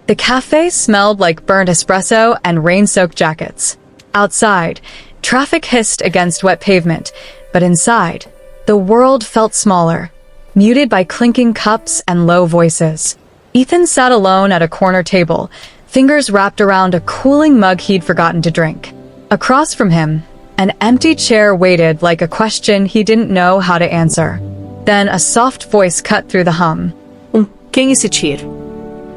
The cafe smelled like burnt espresso and rain-soaked jackets. Outside, traffic hissed against wet pavement, but inside, the world felt smaller, muted by clinking cups and low voices. Ethan sat alone at a corner table, fingers wrapped around a cooling mug he'd forgotten to drink. Across from him, an empty chair waited like a question he didn't know how to answer. Then a soft voice cut through the hum. Quem assistir?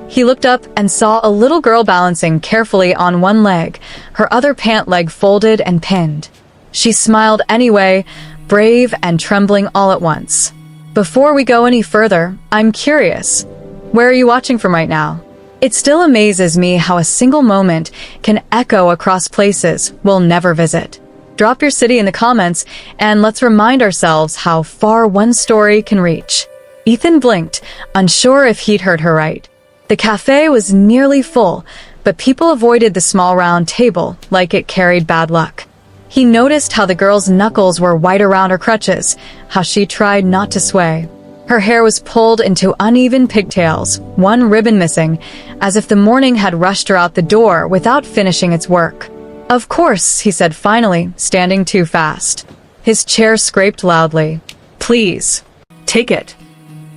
He looked up and saw a little girl balancing carefully on one leg, her other pant leg folded and pinned. She smiled anyway, brave and trembling all at once. Before we go any further, I'm curious. Where are you watching from right now? It still amazes me how a single moment can echo across places we'll never visit. Drop your city in the comments, and let's remind ourselves how far one story can reach. Ethan blinked, unsure if he'd heard her right. The cafe was nearly full, but people avoided the small round table like it carried bad luck. He noticed how the girl's knuckles were white around her crutches, how she tried not to sway. Her hair was pulled into uneven pigtails, one ribbon missing, as if the morning had rushed her out the door without finishing its work. Of course, he said finally, standing too fast. His chair scraped loudly. Please, take it.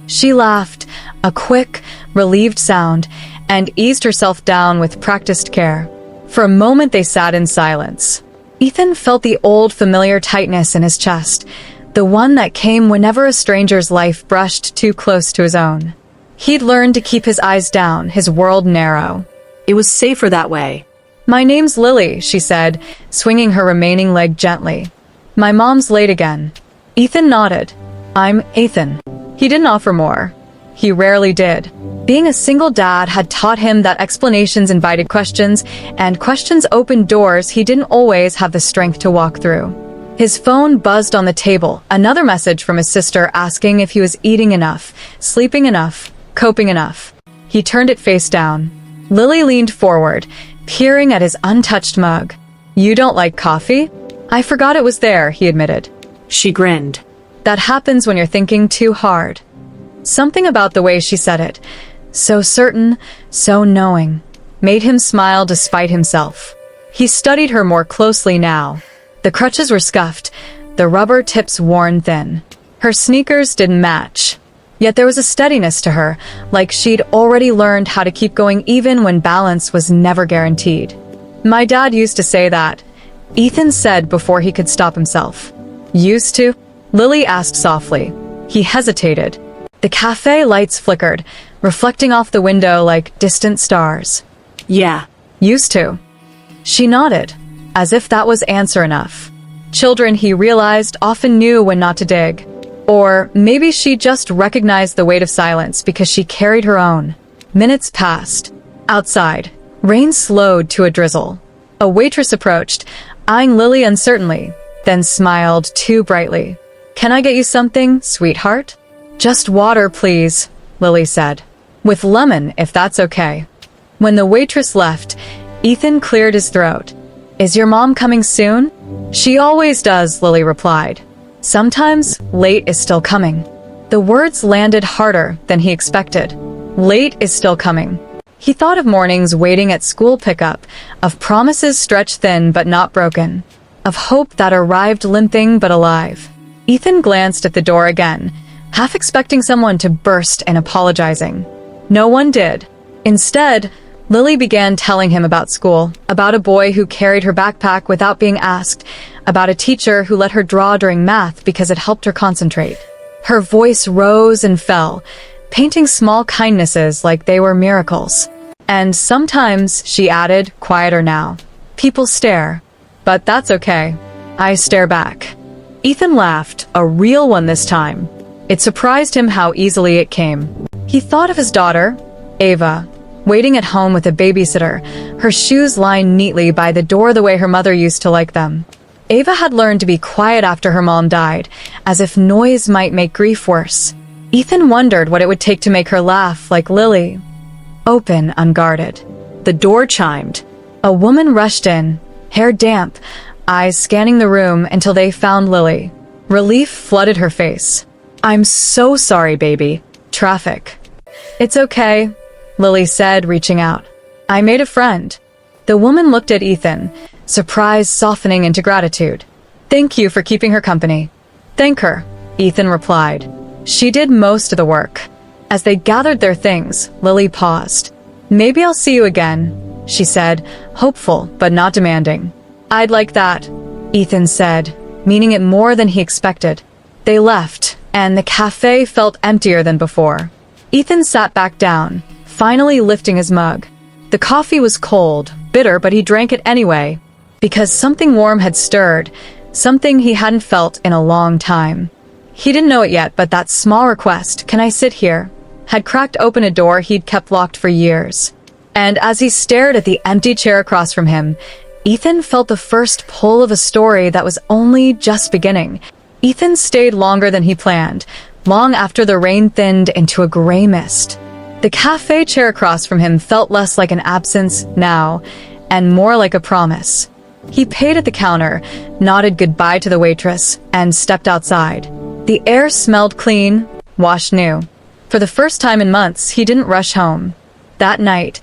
She laughed, a quick, relieved sound, and eased herself down with practiced care. For a moment they sat in silence. Ethan felt the old familiar tightness in his chest, the one that came whenever a stranger's life brushed too close to his own. He'd learned to keep his eyes down, his world narrow. It was safer that way. My name's Lily, she said, swinging her remaining leg gently. My mom's late again. Ethan nodded. I'm Ethan. He didn't offer more. He rarely did. Being a single dad had taught him that explanations invited questions, and questions opened doors he didn't always have the strength to walk through. His phone buzzed on the table, another message from his sister asking if he was eating enough, sleeping enough, coping enough. He turned it face down. Lily leaned forward, peering at his untouched mug. You don't like coffee? I forgot it was there, he admitted. She grinned. That happens when you're thinking too hard. Something about the way she said it, so certain, so knowing, made him smile despite himself. He studied her more closely now. The crutches were scuffed, the rubber tips worn thin. Her sneakers didn't match. Yet there was a steadiness to her, like she'd already learned how to keep going even when balance was never guaranteed. My dad used to say that, Ethan said before he could stop himself. Used to? Lily asked softly. He hesitated. The cafe lights flickered, reflecting off the window like distant stars. Yeah. Used to. She nodded, as if that was answer enough. Children, he realized, often knew when not to dig. Or maybe she just recognized the weight of silence because she carried her own. Minutes passed. Outside, rain slowed to a drizzle. A waitress approached, eyeing Lily uncertainly, then smiled too brightly. Can I get you something, sweetheart? Just water, please, Lily said. With lemon, if that's okay. When the waitress left, Ethan cleared his throat. Is your mom coming soon? She always does, Lily replied. Sometimes, late is still coming. The words landed harder than he expected. Late is still coming. He thought of mornings waiting at school pickup, of promises stretched thin but not broken, of hope that arrived limping but alive. Ethan glanced at the door again, half expecting someone to burst and apologizing. No one did. Instead, Lily began telling him about school, about a boy who carried her backpack without being asked, about a teacher who let her draw during math because it helped her concentrate. Her voice rose and fell, painting small kindnesses like they were miracles. And sometimes, she added, quieter now, people stare. But that's okay. I stare back. Ethan laughed, a real one this time. It surprised him how easily it came. He thought of his daughter, Ava, waiting at home with a babysitter, her shoes lined neatly by the door the way her mother used to like them. Ava had learned to be quiet after her mom died, as if noise might make grief worse. Ethan wondered what it would take to make her laugh like Lily. Open, unguarded. The door chimed. A woman rushed in, hair damp, eyes scanning the room until they found Lily. Relief flooded her face. I'm so sorry, baby. Traffic. It's okay. Lily said, reaching out. I made a friend. The woman looked at Ethan, surprise softening into gratitude. Thank you for keeping her company. Thank her, Ethan replied. She did most of the work. As they gathered their things, Lily paused. Maybe I'll see you again, she said, hopeful but not demanding. I'd like that, Ethan said, meaning it more than he expected. They left, and the cafe felt emptier than before. Ethan sat back down, finally lifting his mug. The coffee was cold, bitter, but he drank it anyway, because something warm had stirred, something he hadn't felt in a long time. He didn't know it yet, but that small request, "Can I sit here?" had cracked open a door he'd kept locked for years. And as he stared at the empty chair across from him, Ethan felt the first pull of a story that was only just beginning. Ethan stayed longer than he planned, long after the rain thinned into a gray mist. The cafe chair across from him felt less like an absence now, and more like a promise. He paid at the counter, nodded goodbye to the waitress, and stepped outside. The air smelled clean, washed new. For the first time in months, he didn't rush home. That night,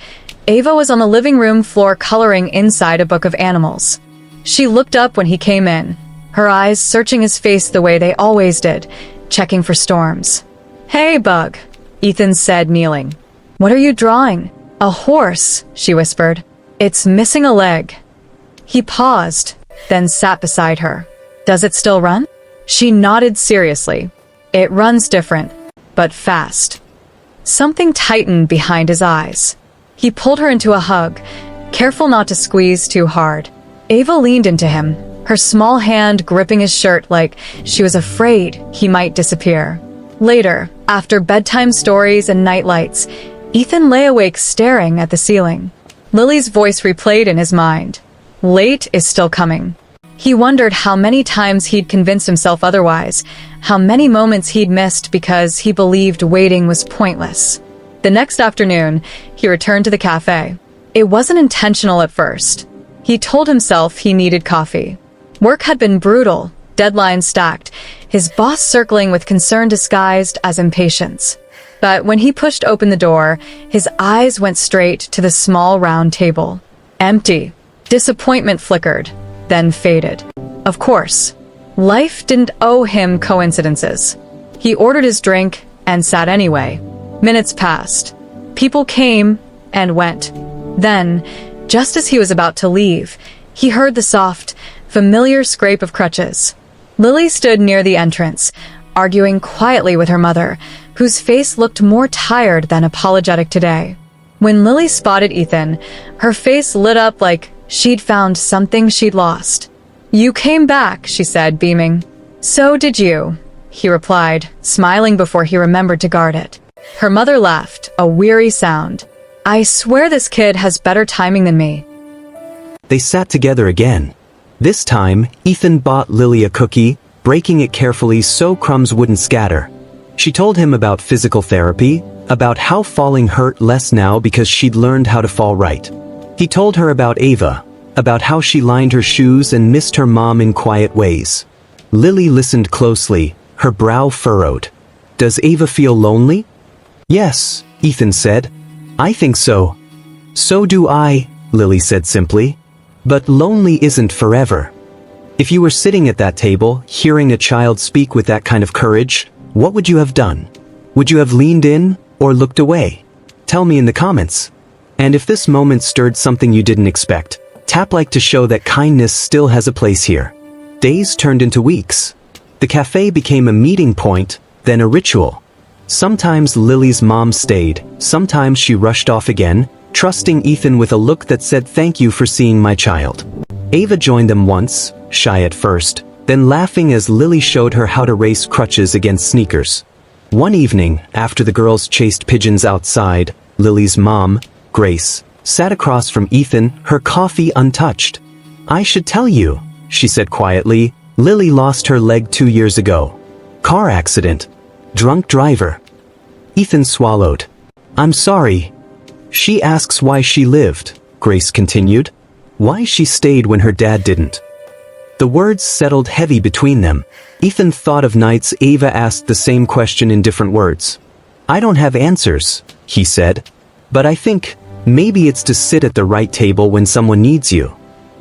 Ava was on the living room floor coloring inside a book of animals. She looked up when he came in, her eyes searching his face the way they always did, checking for storms. Hey, Bug, Ethan said, kneeling. What are you drawing? A horse, she whispered. It's missing a leg. He paused, then sat beside her. Does it still run? She nodded seriously. It runs different, but fast. Something tightened behind his eyes. He pulled her into a hug, careful not to squeeze too hard. Ava leaned into him, her small hand gripping his shirt like she was afraid he might disappear. Later, after bedtime stories and night lights, Ethan lay awake staring at the ceiling. Lily's voice replayed in his mind. Late is still coming. He wondered how many times he'd convinced himself otherwise, how many moments he'd missed because he believed waiting was pointless. The next afternoon, he returned to the cafe. It wasn't intentional at first. He told himself he needed coffee. Work had been brutal, deadlines stacked, his boss circling with concern disguised as impatience. But when he pushed open the door, his eyes went straight to the small round table. Empty. Disappointment flickered, then faded. Of course, life didn't owe him coincidences. He ordered his drink and sat anyway. Minutes passed. People came and went. Then, just as he was about to leave, he heard the soft, familiar scrape of crutches. Lily stood near the entrance, arguing quietly with her mother, whose face looked more tired than apologetic today. When Lily spotted Ethan, her face lit up like she'd found something she'd lost. You came back, she said, beaming. So did you, he replied, smiling before he remembered to guard it. Her mother laughed, a weary sound. I swear this kid has better timing than me. They sat together again. This time, Ethan bought Lily a cookie, breaking it carefully so crumbs wouldn't scatter. She told him about physical therapy, about how falling hurt less now because she'd learned how to fall right. He told her about Ava, about how she lined her shoes and missed her mom in quiet ways. Lily listened closely, her brow furrowed. Does Ava feel lonely? Yes, Ethan said. I think so. So do I, Lily said simply. But lonely isn't forever. If you were sitting at that table, hearing a child speak with that kind of courage, what would you have done? Would you have leaned in or looked away? Tell me in the comments. And if this moment stirred something you didn't expect, tap like to show that kindness still has a place here. Days turned into weeks. The cafe became a meeting point, then a ritual. Sometimes Lily's mom stayed, sometimes she rushed off again, trusting Ethan with a look that said thank you for seeing my child. Ava joined them once, shy at first, then laughing as Lily showed her how to race crutches against sneakers. One evening, after the girls chased pigeons outside, Lily's mom, Grace, sat across from Ethan, her coffee untouched. I should tell you, she said quietly, Lily lost her leg 2 years ago. Car accident. Drunk driver. Ethan swallowed. I'm sorry. She asks why she lived, Grace continued. Why she stayed when her dad didn't. The words settled heavy between them. Ethan thought of nights Ava asked the same question in different words. I don't have answers, he said. But I think, maybe it's to sit at the right table when someone needs you.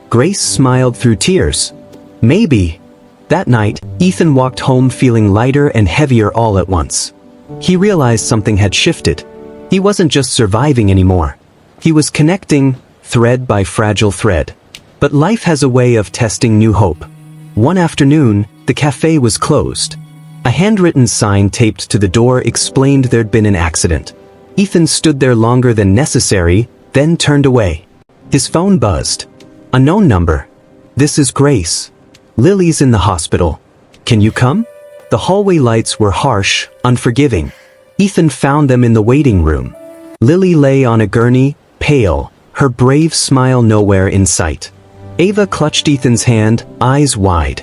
Grace smiled through tears. Maybe. That night, Ethan walked home feeling lighter and heavier all at once. He realized something had shifted. He wasn't just surviving anymore. He was connecting, thread by fragile thread. But life has a way of testing new hope. One afternoon, the cafe was closed. A handwritten sign taped to the door explained there'd been an accident. Ethan stood there longer than necessary, then turned away. His phone buzzed. A known number. This is Grace. Lily's in the hospital. Can you come? The hallway lights were harsh, unforgiving. Ethan found them in the waiting room. Lily lay on a gurney, pale, her brave smile nowhere in sight. Ava clutched Ethan's hand, eyes wide.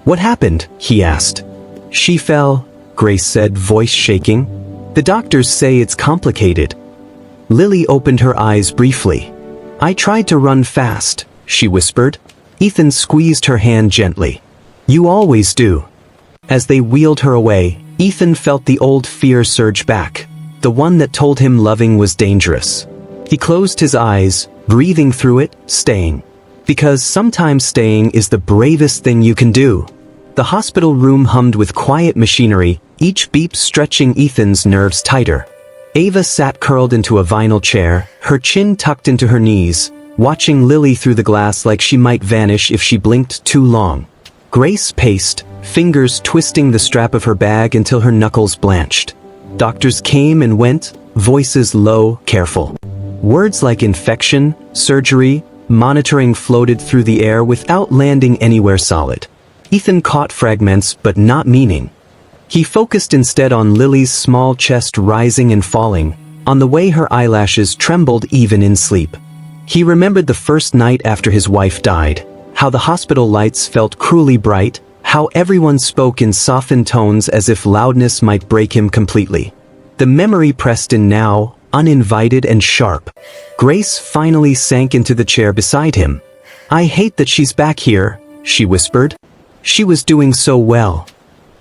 What happened? He asked. She fell, Grace said, voice shaking. The doctors say it's complicated. Lily opened her eyes briefly. I tried to run fast, she whispered. Ethan squeezed her hand gently. You always do. As they wheeled her away, Ethan felt the old fear surge back, the one that told him loving was dangerous. He closed his eyes, breathing through it, staying. Because sometimes staying is the bravest thing you can do. The hospital room hummed with quiet machinery, each beep stretching Ethan's nerves tighter. Ava sat curled into a vinyl chair, her chin tucked into her knees, watching Lily through the glass like she might vanish if she blinked too long. Grace paced, fingers twisting the strap of her bag until her knuckles blanched. Doctors came and went, voices low, careful. Words like infection, surgery, monitoring floated through the air without landing anywhere solid. Ethan caught fragments but not meaning. He focused instead on Lily's small chest rising and falling, on the way her eyelashes trembled even in sleep. He remembered the first night after his wife died, how the hospital lights felt cruelly bright, how everyone spoke in softened tones as if loudness might break him completely. The memory pressed in now, uninvited and sharp. Grace finally sank into the chair beside him. I hate that she's back here, she whispered. She was doing so well.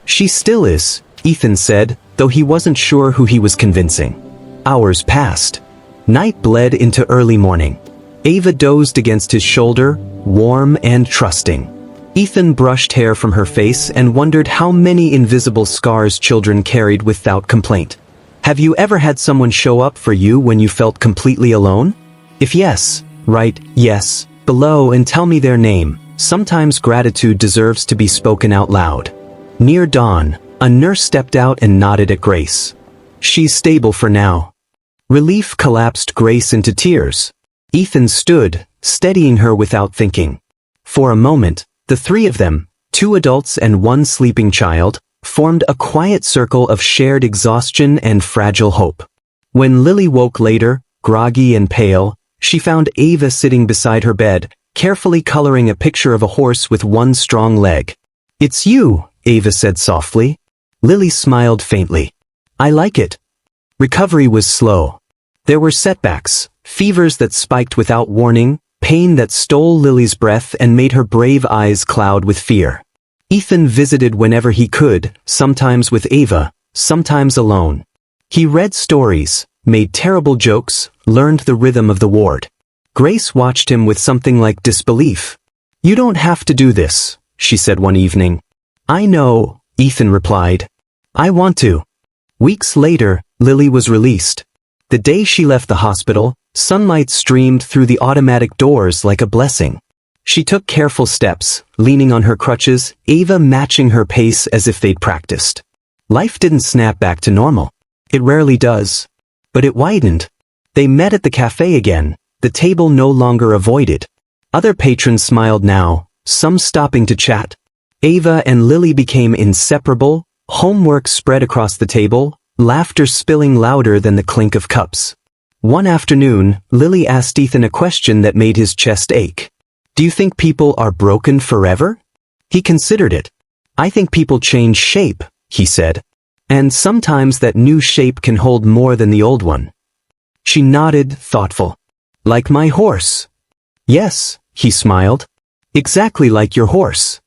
She still is, Ethan said, though he wasn't sure who he was convincing. Hours passed. Night bled into early morning. Ava dozed against his shoulder, warm and trusting. Ethan brushed hair from her face and wondered how many invisible scars children carried without complaint. Have you ever had someone show up for you when you felt completely alone? If yes, write yes below and tell me their name. Sometimes gratitude deserves to be spoken out loud. Near dawn, a nurse stepped out and nodded at Grace. She's stable for now. Relief collapsed Grace into tears. Ethan stood, steadying her without thinking. For a moment, the three of them, 2 adults and 1 sleeping child, formed a quiet circle of shared exhaustion and fragile hope. When Lily woke later, groggy and pale, she found Ava sitting beside her bed, carefully coloring a picture of a horse with 1 strong leg. It's you, Ava said softly. Lily smiled faintly. I like it. Recovery was slow. There were setbacks, fevers that spiked without warning, pain that stole Lily's breath and made her brave eyes cloud with fear. Ethan visited whenever he could, sometimes with Ava, sometimes alone. He read stories, made terrible jokes, learned the rhythm of the ward. Grace watched him with something like disbelief. You don't have to do this, she said one evening. I know, Ethan replied. I want to. Weeks later, Lily was released. The day she left the hospital, sunlight streamed through the automatic doors like a blessing. She took careful steps, leaning on her crutches, Ava matching her pace as if they'd practiced. Life didn't snap back to normal. It rarely does. But it widened. They met at the cafe again, the table no longer avoided. Other patrons smiled now, some stopping to chat. Ava and Lily became inseparable, homework spread across the table, laughter spilling louder than the clink of cups. One afternoon, Lily asked Ethan a question that made his chest ache. Do you think people are broken forever? He considered it. I think people change shape, he said. And sometimes that new shape can hold more than the old one. She nodded, thoughtful. Like my horse. Yes, he smiled. Exactly like your horse.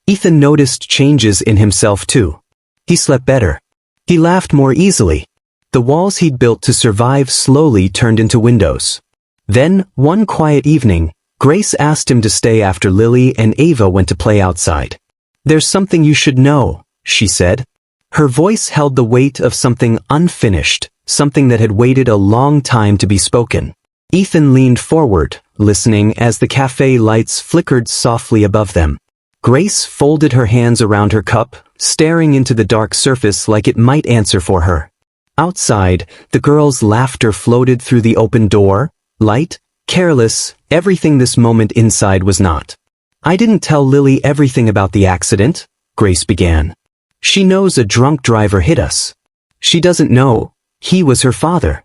Ethan noticed changes in himself too. He slept better. He laughed more easily. The walls he'd built to survive slowly turned into windows. Then, one quiet evening, Grace asked him to stay after Lily and Ava went to play outside. "There's something you should know," she said. Her voice held the weight of something unfinished, something that had waited a long time to be spoken. Ethan leaned forward, listening as the cafe lights flickered softly above them. Grace folded her hands around her cup, staring into the dark surface like it might answer for her. Outside, the girls' laughter floated through the open door, light, careless, everything this moment inside was not. "I didn't tell Lily everything about the accident," Grace began. "She knows a drunk driver hit us. She doesn't know he was her father."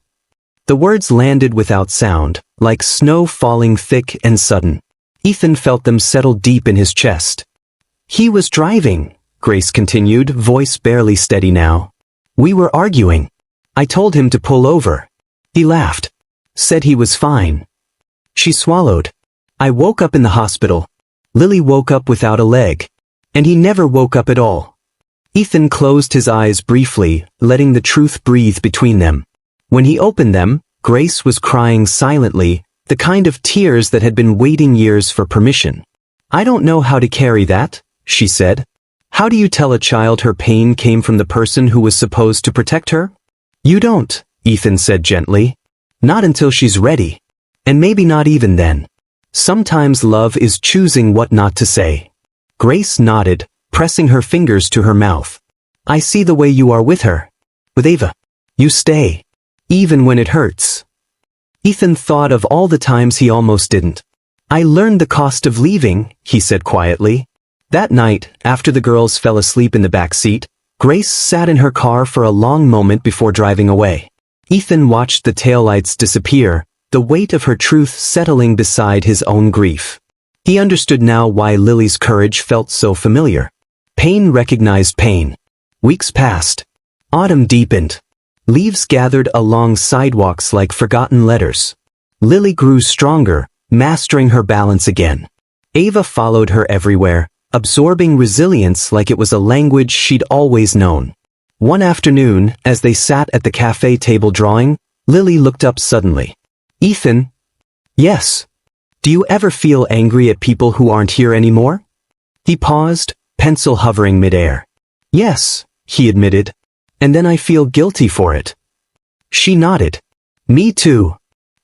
The words landed without sound, like snow falling thick and sudden. Ethan felt them settle deep in his chest. "He was driving," Grace continued, voice barely steady now. "We were arguing. I told him to pull over. He laughed. Said he was fine." She swallowed. "I woke up in the hospital. Lily woke up without a leg. And he never woke up at all." Ethan closed his eyes briefly, letting the truth breathe between them. When he opened them, Grace was crying silently, the kind of tears that had been waiting years for permission. "I don't know how to carry that," she said. "How do you tell a child her pain came from the person who was supposed to protect her?" "You don't," Ethan said gently. "Not until she's ready. And maybe not even then. Sometimes love is choosing what not to say." Grace nodded, pressing her fingers to her mouth. "I see the way you are with her. With Ava. You stay. Even when it hurts." Ethan thought of all the times he almost didn't. "I learned the cost of leaving," he said quietly. That night, after the girls fell asleep in the back seat, Grace sat in her car for a long moment before driving away. Ethan watched the taillights disappear, the weight of her truth settling beside his own grief. He understood now why Lily's courage felt so familiar. Pain recognized pain. Weeks passed. Autumn deepened. Leaves gathered along sidewalks like forgotten letters. Lily grew stronger, mastering her balance again. Ava followed her everywhere, absorbing resilience like it was a language she'd always known. One afternoon, as they sat at the cafe table drawing, Lily looked up suddenly. "Ethan?" "Yes." "Do you ever feel angry at people who aren't here anymore?" He paused, pencil hovering midair. "Yes," he admitted. "And then I feel guilty for it." She nodded. "Me too."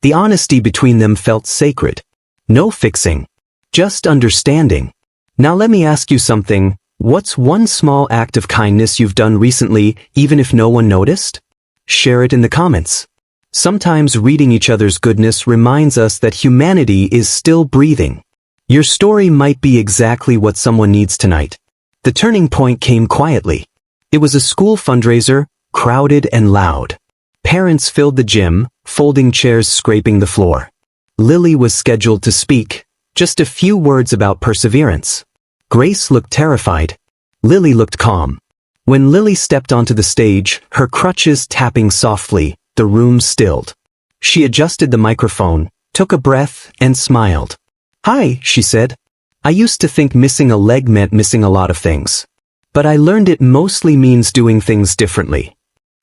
The honesty between them felt sacred. No fixing. Just understanding. "Now let me ask you something. What's one small act of kindness you've done recently, even if no one noticed? Share it in the comments. Sometimes reading each other's goodness reminds us that humanity is still breathing. Your story might be exactly what someone needs tonight. The turning point came quietly. It was a school fundraiser, crowded and loud. Parents filled the gym, folding chairs scraping the floor. Lily was scheduled to speak, just a few words about perseverance. Grace looked terrified. Lily looked calm. When Lily stepped onto the stage, her crutches tapping softly, the room stilled. She adjusted the microphone, took a breath, and smiled. "Hi," she said. "I used to think missing a leg meant missing a lot of things. But I learned it mostly means doing things differently."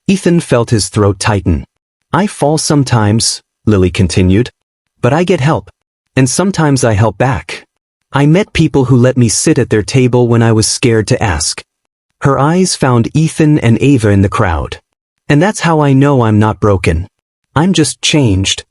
Ethan felt his throat tighten. "I fall sometimes," Lily continued. "But I get help. And sometimes I help back. I met people who let me sit at their table when I was scared to ask." Her eyes found Ethan and Ava in the crowd. "And that's how I know I'm not broken. I'm just changed."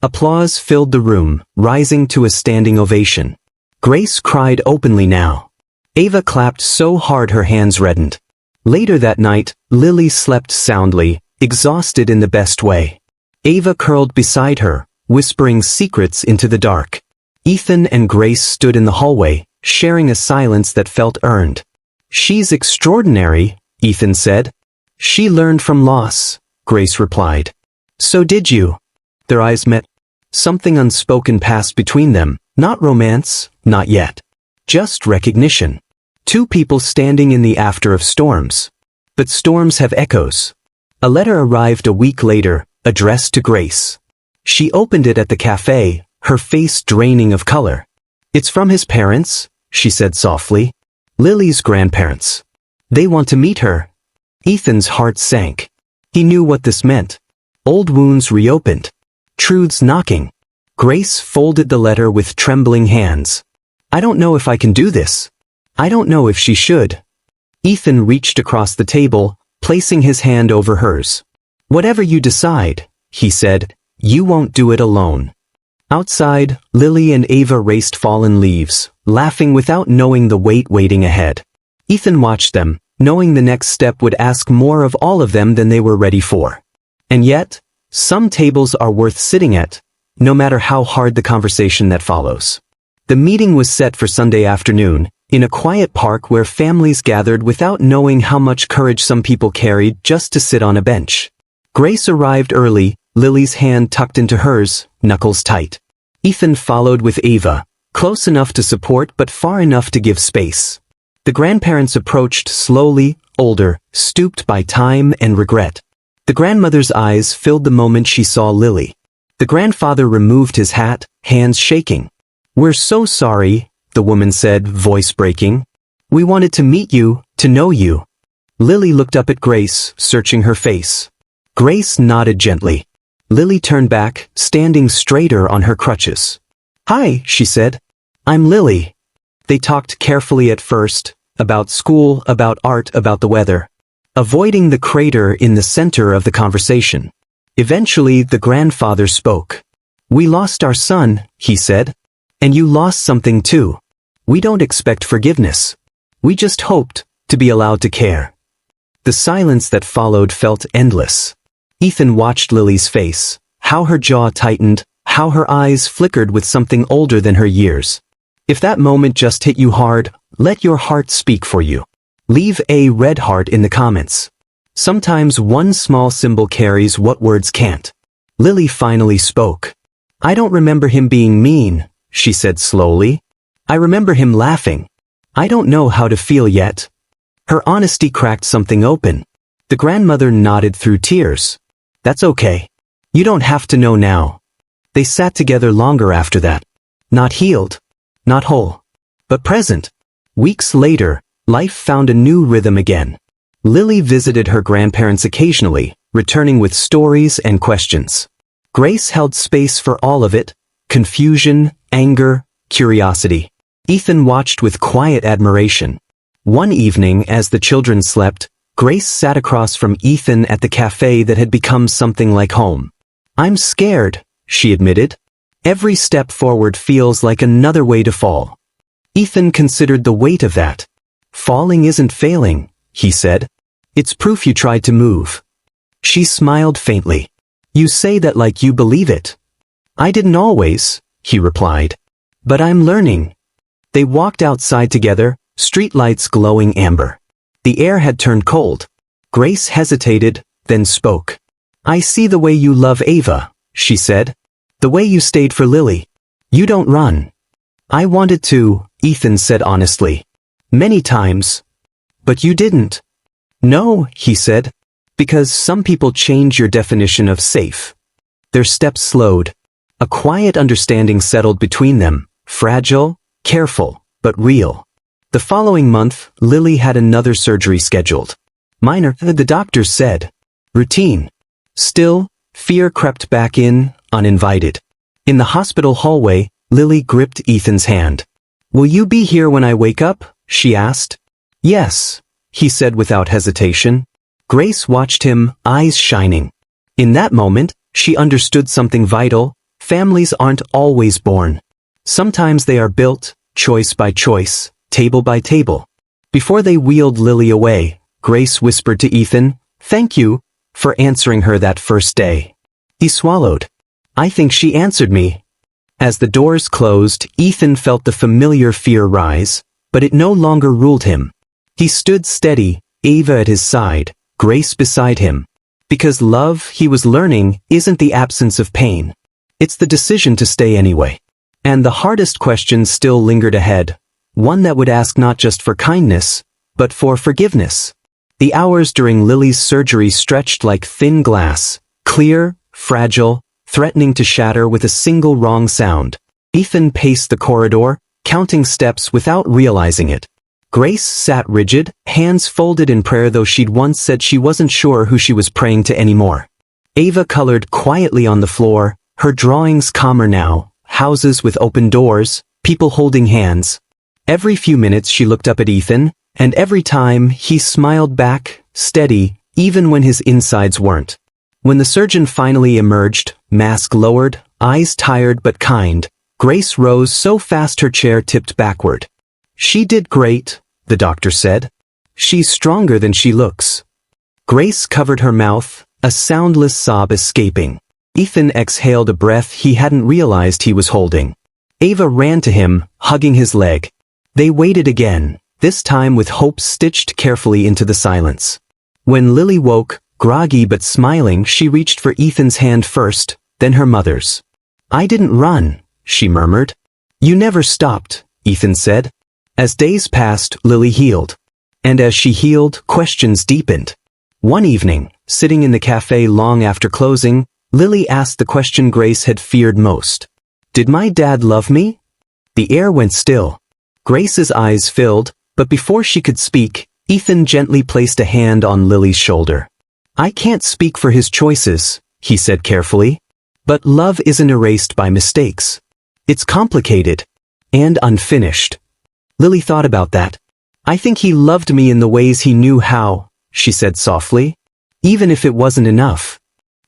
Applause filled the room, rising to a standing ovation. Grace cried openly now. Ava clapped so hard her hands reddened. Later that night, Lily slept soundly, exhausted in the best way. Ava curled beside her, whispering secrets into the dark. Ethan and Grace stood in the hallway, sharing a silence that felt earned. "She's extraordinary," Ethan said. "She learned from loss," Grace replied. "So did you." Their eyes met. Something unspoken passed between them, not romance, not yet. Just recognition. Two people standing in the after of storms. But storms have echoes. A letter arrived a week later, addressed to Grace. She opened it at the cafe, her face draining of color. "It's from his parents," she said softly. "Lily's grandparents. They want to meet her." Ethan's heart sank. He knew what this meant. Old wounds reopened. Truths knocking. Grace folded the letter with trembling hands. I don't know if I can do this. I don't know if she should. Ethan reached across the table, placing his hand over hers. Whatever you decide, he said, you won't do it alone. Outside, Lily and Ava raced fallen leaves, laughing without knowing the weight waiting ahead. Ethan watched them, knowing the next step would ask more of all of them than they were ready for. And yet, some tables are worth sitting at, no matter how hard the conversation that follows. The meeting was set for Sunday afternoon, in a quiet park where families gathered without knowing how much courage some people carried just to sit on a bench. Grace arrived early, Lily's hand tucked into hers, knuckles tight. Ethan followed with Ava, close enough to support but far enough to give space. The grandparents approached slowly, older, stooped by time and regret. The grandmother's eyes filled the moment she saw Lily. The grandfather removed his hat, hands shaking. We're so sorry, the woman said, voice breaking. We wanted to meet you, to know you. Lily looked up at Grace, searching her face. Grace nodded gently. Lily turned back, standing straighter on her crutches. Hi, she said. I'm Lily. They talked carefully at first, about school, about art, about the weather, avoiding the crater in the center of the conversation. Eventually, the grandfather spoke. We lost our son, he said. And you lost something too. We don't expect forgiveness. We just hoped to be allowed to care. The silence that followed felt endless. Ethan watched Lily's face, how her jaw tightened, how her eyes flickered with something older than her years. If that moment just hit you hard, let your heart speak for you. Leave a red heart in the comments. Sometimes one small symbol carries what words can't. Lily finally spoke. I don't remember him being mean, she said slowly. I remember him laughing. I don't know how to feel yet. Her honesty cracked something open. The grandmother nodded through tears. That's okay. You don't have to know now. They sat together longer after that. Not healed. Not whole. But present. Weeks later, life found a new rhythm again. Lily visited her grandparents occasionally, returning with stories and questions. Grace held space for all of it, confusion, anger, curiosity. Ethan watched with quiet admiration. One evening, as the children slept, Grace sat across from Ethan at the cafe that had become something like home. I'm scared, she admitted. Every step forward feels like another way to fall. Ethan considered the weight of that. Falling isn't failing, he said. It's proof you tried to move. She smiled faintly. You say that like you believe it. I didn't always, he replied. But I'm learning. They walked outside together, streetlights glowing amber. The air had turned cold. Grace hesitated, then spoke. I see the way you love Ava, she said. The way you stayed for Lily. You don't run. I wanted to, Ethan said honestly. Many times. But you didn't. No, he said. Because some people change your definition of safe. Their steps slowed. A quiet understanding settled between them. Fragile, careful, but real. The following month, Lily had another surgery scheduled. Minor, the doctor said. Routine. Still, fear crept back in, uninvited. In the hospital hallway, Lily gripped Ethan's hand. Will you be here when I wake up? She asked. Yes, he said without hesitation. Grace watched him, eyes shining. In that moment, she understood something vital. Families aren't always born. Sometimes they are built, choice by choice, table by table. Before they wheeled Lily away, Grace whispered to Ethan, Thank you for answering her that first day. He swallowed. I think she answered me. As the doors closed, Ethan felt the familiar fear rise, but it no longer ruled him. He stood steady, Ava at his side, Grace beside him. Because love, he was learning, isn't the absence of pain. It's the decision to stay anyway. And the hardest question still lingered ahead. One that would ask not just for kindness, but for forgiveness. The hours during Lily's surgery stretched like thin glass, clear, fragile, threatening to shatter with a single wrong sound. Ethan paced the corridor, counting steps without realizing it. Grace sat rigid, hands folded in prayer, though she'd once said she wasn't sure who she was praying to anymore. Ava colored quietly on the floor, her drawings calmer now, houses with open doors, people holding hands. Every few minutes she looked up at Ethan, and every time he smiled back, steady, even when his insides weren't. When the surgeon finally emerged, mask lowered, eyes tired but kind, Grace rose so fast her chair tipped backward. "She did great," the doctor said. "She's stronger than she looks." Grace covered her mouth, a soundless sob escaping. Ethan exhaled a breath he hadn't realized he was holding. Ava ran to him, hugging his leg. They waited again, this time with hope stitched carefully into the silence. When Lily woke, groggy but smiling, she reached for Ethan's hand first, then her mother's. "I didn't run," she murmured. "You never stopped," Ethan said. As days passed, Lily healed. And as she healed, questions deepened. One evening, sitting in the cafe long after closing, Lily asked the question Grace had feared most. "Did my dad love me?" The air went still. Grace's eyes filled, but before she could speak, Ethan gently placed a hand on Lily's shoulder. "I can't speak for his choices," he said carefully. "But love isn't erased by mistakes. It's complicated. And unfinished." Lily thought about that. "I think he loved me in the ways he knew how," she said softly. "Even if it wasn't enough."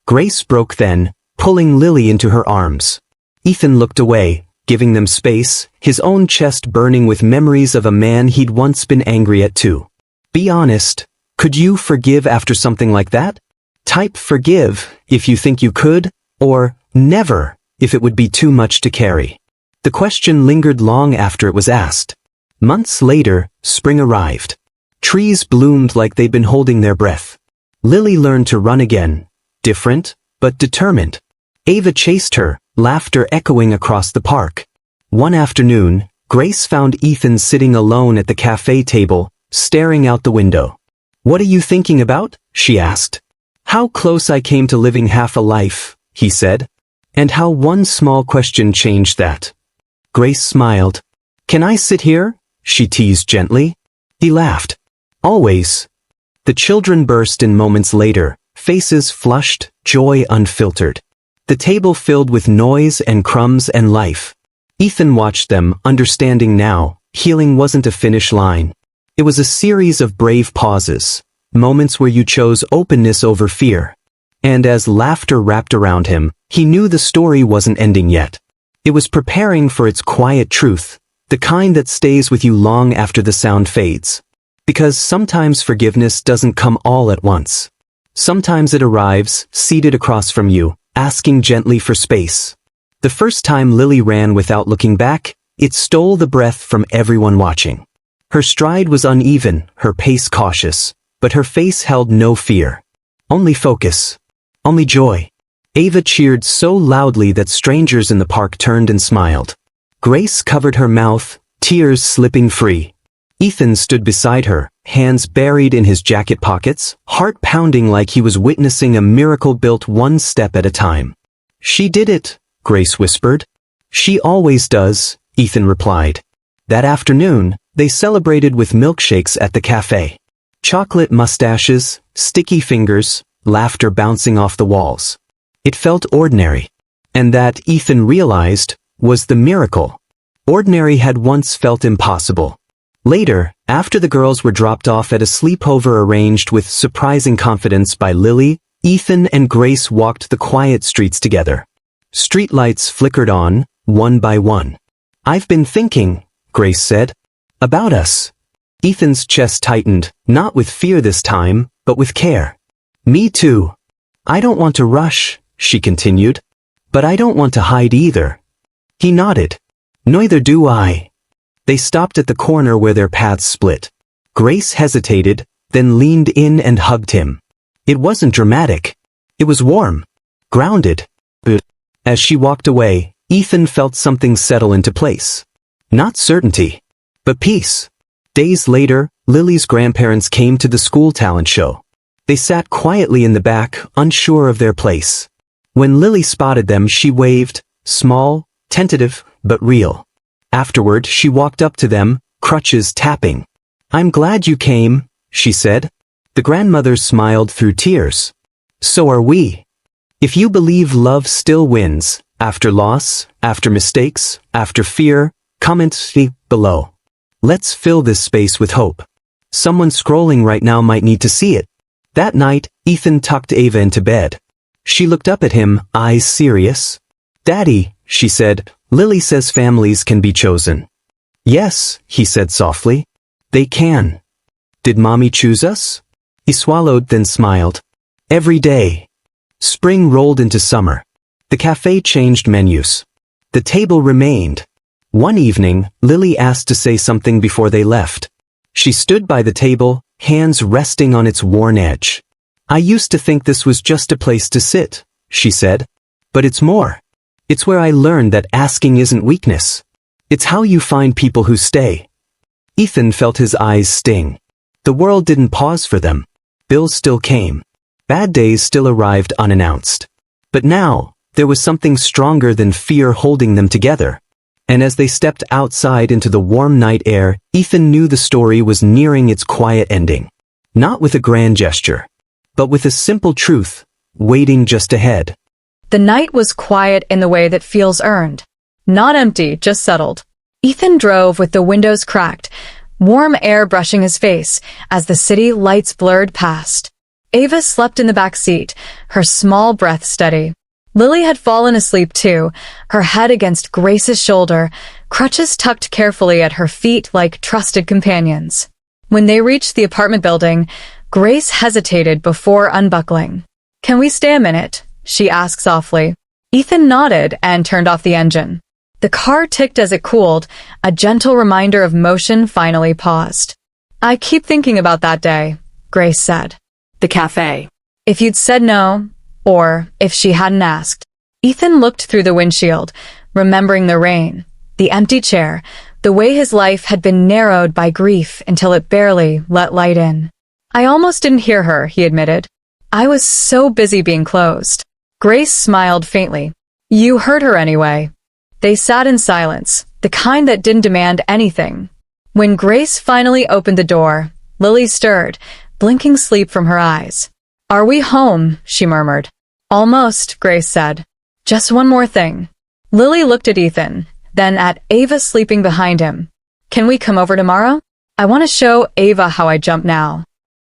Grace broke then, pulling Lily into her arms. Ethan looked away, giving them space, his own chest burning with memories of a man he'd once been angry at too. "Be honest, could you forgive after something like that? Type forgive, if you think you could, or never, if it would be too much to carry." The question lingered long after it was asked. Months later, spring arrived. Trees bloomed like they'd been holding their breath. Lily learned to run again, different, but determined. Ava chased her, laughter echoing across the park. One afternoon, Grace found Ethan sitting alone at the cafe table, staring out the window. "What are you thinking about?" she asked. "How close I came to living half a life," he said. "And how one small question changed that." Grace smiled. "Can I sit here?" she teased gently. He laughed. "Always." The children burst in moments later, faces flushed, joy unfiltered. The table filled with noise and crumbs and life. Ethan watched them, understanding now, healing wasn't a finish line. It was a series of brave pauses, moments where you chose openness over fear. And as laughter wrapped around him, he knew the story wasn't ending yet. It was preparing for its quiet truth, the kind that stays with you long after the sound fades. Because sometimes forgiveness doesn't come all at once. Sometimes it arrives, seated across from you, asking gently for space. The first time Lily ran without looking back, it stole the breath from everyone watching. Her stride was uneven, her pace cautious, but her face held no fear. Only focus. Only joy. Ava cheered so loudly that strangers in the park turned and smiled. Grace covered her mouth, tears slipping free. Ethan stood beside her, hands buried in his jacket pockets, heart pounding like he was witnessing a miracle built one step at a time. "She did it," Grace whispered. "She always does," Ethan replied. That afternoon, they celebrated with milkshakes at the cafe. Chocolate mustaches, sticky fingers, laughter bouncing off the walls. It felt ordinary. And that, Ethan realized, was the miracle. Ordinary had once felt impossible. Later, after the girls were dropped off at a sleepover arranged with surprising confidence by Lily, Ethan and Grace walked the quiet streets together. Streetlights flickered on, one by one. "I've been thinking," Grace said, "about us." Ethan's chest tightened, not with fear this time, but with care. "Me too. I don't want to rush," she continued. "But I don't want to hide either." He nodded. "Neither do I." They stopped at the corner where their paths split. Grace hesitated, then leaned in and hugged him. It wasn't dramatic. It was warm. Grounded. But as she walked away, Ethan felt something settle into place. Not certainty, but peace. Days later, Lily's grandparents came to the school talent show. They sat quietly in the back, unsure of their place. When Lily spotted them, she waved, small, tentative, but real. Afterward, she walked up to them, crutches tapping. I'm glad you came, she said. The grandmother smiled through tears. So are we. If you believe love still wins, after loss, after mistakes, after fear, comment below. Let's fill this space with hope. Someone scrolling right now might need to see it. That night, Ethan tucked Ava into bed. She looked up at him, eyes serious. Daddy, she said, Lily says families can be chosen. Yes, he said softly. They can. Did Mommy choose us? He swallowed, then smiled. Every day. Spring rolled into summer. The cafe changed menus. The table remained. One evening, Lily asked to say something before they left. She stood by the table, hands resting on its worn edge. I used to think this was just a place to sit, she said. But it's more. It's where I learned that asking isn't weakness. It's how you find people who stay. Ethan felt his eyes sting. The world didn't pause for them. Bills still came. Bad days still arrived unannounced. But now, there was something stronger than fear holding them together. And as they stepped outside into the warm night air, Ethan knew the story was nearing its quiet ending. Not with a grand gesture, but with a simple truth, waiting just ahead. The night was quiet in the way that feels earned. Not empty, just settled. Ethan drove with the windows cracked, warm air brushing his face as the city lights blurred past. Ava slept in the back seat, her small breath steady. Lily had fallen asleep too, her head against Grace's shoulder, crutches tucked carefully at her feet like trusted companions. When they reached the apartment building, Grace hesitated before unbuckling. "Can we stay a minute?" she asked softly. Ethan nodded and turned off the engine. The car ticked as it cooled, a gentle reminder of motion finally paused. "I keep thinking about that day," Grace said. The cafe. If you'd said no, or if she hadn't asked. Ethan looked through the windshield, remembering the rain, the empty chair, the way his life had been narrowed by grief until it barely let light in. "I almost didn't hear her," he admitted. "I was so busy being closed." Grace smiled faintly. "You heard her anyway." They sat in silence, the kind that didn't demand anything. When Grace finally opened the door, Lily stirred, blinking sleep from her eyes. "Are we home?" she murmured. "Almost," Grace said. "Just one more thing." Lily looked at Ethan, then at Ava sleeping behind him. "Can we come over tomorrow? I want to show Ava how I jump now."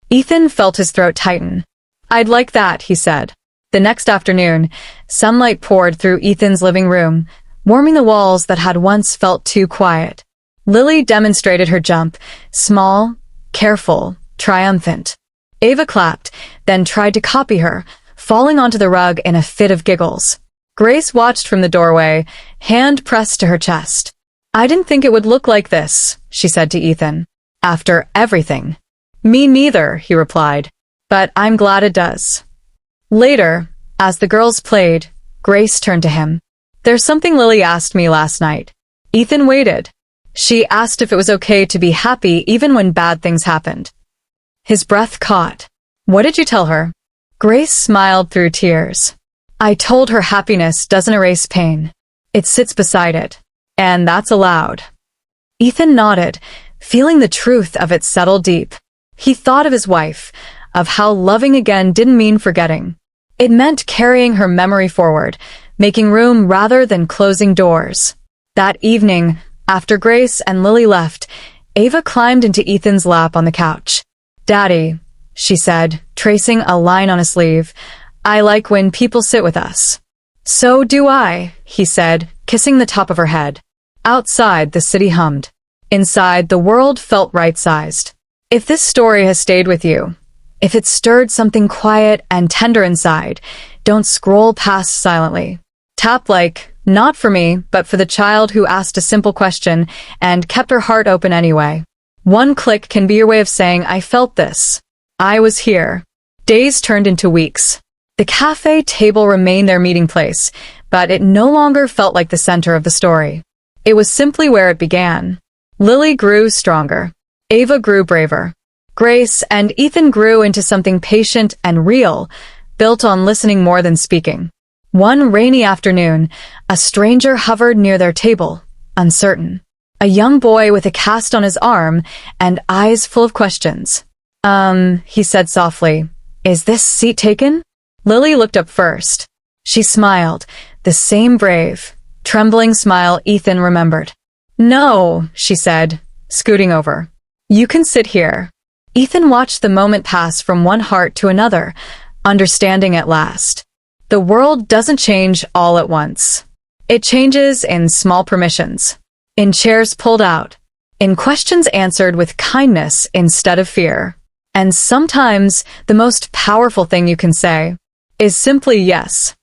Ethan felt his throat tighten. "I'd like that," he said. The next afternoon, sunlight poured through Ethan's living room, warming the walls that had once felt too quiet. Lily demonstrated her jump, small, careful, triumphant. Ava clapped, then tried to copy her, falling onto the rug in a fit of giggles. Grace watched from the doorway, hand pressed to her chest. "I didn't think it would look like this," she said to Ethan. "After everything." "Me neither," he replied. "But I'm glad it does." Later, as the girls played, Grace turned to him. "There's something Lily asked me last night." Ethan waited. She asked if it was okay to be happy even when bad things happened. His breath caught. "What did you tell her?" Grace smiled through tears. "I told her happiness doesn't erase pain. It sits beside it. And that's allowed." Ethan nodded, feeling the truth of it settle deep. He thought of his wife, of how loving again didn't mean forgetting. It meant carrying her memory forward, making room rather than closing doors. That evening, after Grace and Lily left, Ava climbed into Ethan's lap on the couch. "Daddy," she said, tracing a line on his sleeve, "I like when people sit with us." "So do I," he said, kissing the top of her head. Outside, the city hummed. Inside, the world felt right-sized. If this story has stayed with you, if it stirred something quiet and tender inside, don't scroll past silently. Tap like, not for me, but for the child who asked a simple question and kept her heart open anyway. One click can be your way of saying, "I felt this. I was here." Days turned into weeks. The cafe table remained their meeting place, but it no longer felt like the center of the story. It was simply where it began. Lily grew stronger. Ava grew braver. Grace and Ethan grew into something patient and real, built on listening more than speaking. One rainy afternoon, a stranger hovered near their table, uncertain. a young boy with a cast on his arm and eyes full of questions. He said softly, "Is this seat taken?" Lily looked up first. She smiled, the same brave, trembling smile Ethan remembered. "No," she said, scooting over. "You can sit here." Ethan watched the moment pass from one heart to another, understanding at last. The world doesn't change all at once. It changes in small permissions, in chairs pulled out, in questions answered with kindness instead of fear. And sometimes the most powerful thing you can say is simply yes.